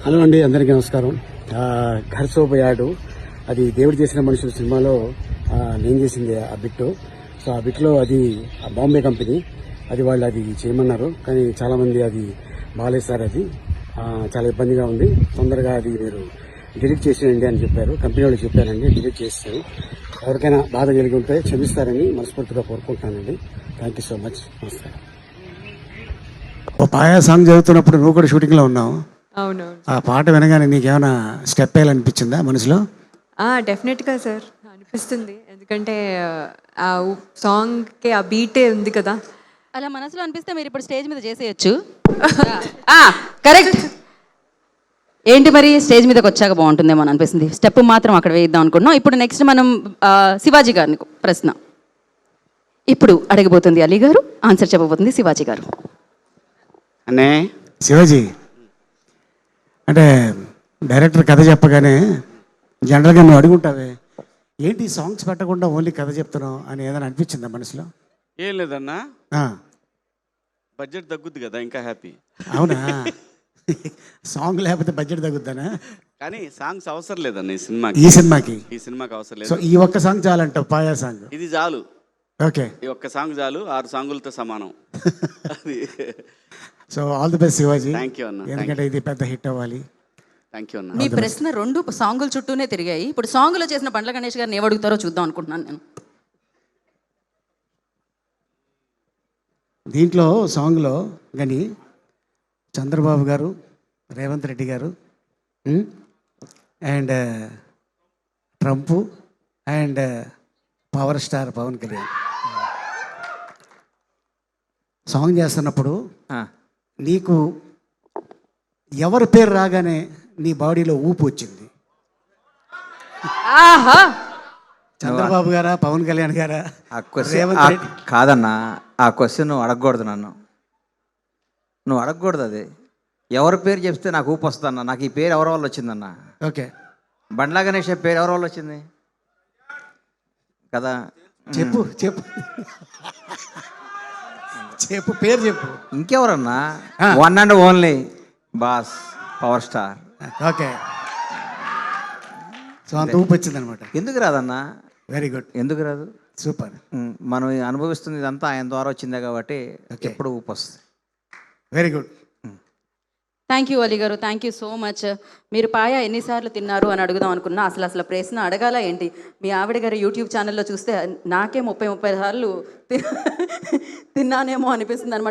Hello అండి, అందరికీ నమస్కారం. ఘర్ సోబయాడు అది దేవుడు చేసిన మనుషుల సినిమాలో నేను చేసింది ఆ బిట్టు. సో ఆ బిట్లో అది బాంబే కంపెనీ, అది వాళ్ళు అది చేయమన్నారు, కానీ చాలామంది అది బాగాలేదు సార్, అది చాలా ఇబ్బందిగా ఉంది, తొందరగా అది మీరు డిలీట్ చేసేయండి అని చెప్పారు. కంపెనీ వాళ్ళు చెప్పారండి, డిలీట్ చేస్తాను. ఎవరికైనా బాధ కలిగి ఉంటే క్షమిస్తారని మనస్ఫూర్తిగా కోరుకుంటున్నానండి. Thank you so much. నమస్కారం. ఓ పాయా సాంగ్ చదువుతున్నప్పుడు నువ్వు కూడా షూటింగ్లో ఉన్నావు. అవును. ఆ పాట వినగానే నీకేమైనా స్టెప్ వేయాలనిపించిందా మనసులో? డెఫినెట్గా సార్ అనిపిస్తుంది, ఎందుకంటే ఆ సాంగ్కి ఆ బీటే ఉంది కదా. అలా మనసులో అనిపిస్తే మీరు ఇప్పుడు స్టేజ్ మీద చేసేయచ్చు. కరెక్ట్. ఏంటి మరి స్టేజ్ మీదకి వచ్చాక బాగుంటుందేమో అని అనిపిస్తుంది. స్టెప్ మాత్రం అక్కడ వేయిద్దాం అనుకుంటున్నాం. ఇప్పుడు నెక్స్ట్ మనం శివాజీ గారిని ప్రశ్న ఇప్పుడు అడగబోతుంది అలీ గారు, ఆన్సర్ చెప్పబోతుంది శివాజీ గారు. అనే శివాజీ అంటే డైరెక్టర్ కథ చెప్పగానే జనరల్గా నువ్వు అడుగుంటావే, ఏంటి సాంగ్స్ పెట్టకుండా ఓన్లీ కథ చెప్తున్నావు అని ఏదైనా అనిపించిందా మనసులో? ఏం లేదన్నా, ఆ, బడ్జెట్ తగ్గుద్ది కదా, ఇంకా హ్యాపీ. అవునా? సాంగ్ లేకపోతే బడ్జెట్ తగ్గుద్దానా? కానీ సాంగ్స్ అవసరం లేదన్న ఈ సినిమాకి ఈ సినిమాకి అవసరం సో లేదు. ఈ ఒక్క సాంగ్ చాలంటావు, పాయా సాంగ్. ఇది చాలు, ఓకే. ఈ ఒక్క సాంగ్ చాలు, 6 సాంగులతో సమానం. అది so all the best Shivaji. Thank you అన్న, ఎందుకంటే ఇది పెద్ద హిట్ అవ్వాలి. థ్యాంక్ యూ అన్న. మీ ప్రశ్న 2 సాంగుల చుట్టూనే తిరిగాయి. ఇప్పుడు సాంగులో చేసిన బండ్ల గణేష్ గారిని ఏమడుగుతారో చూద్దాం అనుకుంటున్నాను నేను. దీంట్లో సాంగ్లో కానీ చంద్రబాబు గారు, రేవంత్ రెడ్డి గారు and Trump and power star Pawan Kalyan song చేస్తున్నప్పుడు నీకు ఎవరి పేరు రాగానే నీ బాడీలో ఊపు వచ్చింది? ఆహా, చంద్రబాబు గారా, పవన్ కళ్యాణ్ గారా, ఆ క్వశ్చన్ రేవంత్ రెడ్డి? కాదన్నా, ఆ క్వశ్చన్ నువ్వు అడగకూడదు, నువ్వు అడగకూడదు. అది ఎవరి పేరు చెప్తే నాకు ఊపు వస్తుందన్న. నాకు ఈ పేరు ఎవరి వల్ల వచ్చిందన్న? ఓకే, బండ్లా గణేష్ పేరు ఎవరి వల్ల వచ్చింది కదా? చెప్పు చెప్పు చెప్పు, పేరు చెప్పు. ఇంకెవరన్నా? One and only boss power star. Okay, so అంత ఊపు వచ్చింది అనమాట. ఎందుకు రాదన్నా? వెరీ గుడ్, ఎందుకు రాదు? సూపర్. మనం అనుభవిస్తుంది ఇదంతా ఆయన ద్వారా వచ్చిందే కాబట్టి ఎప్పుడు ఊపు వస్తుంది. Very good. Thank you Ali గారు, థ్యాంక్ యూ సో మచ్. మీరు పాయా ఎన్నిసార్లు తిన్నారు అని అడుగుదాం అనుకున్నా. అసలు ప్రశ్న అడగాల ఏంటి? మీ ఆవిడ గారి యూట్యూబ్ ఛానల్లో చూస్తే నాకే 30 సార్లు తిన్నానేమో అనిపిస్తుంది అనమాట.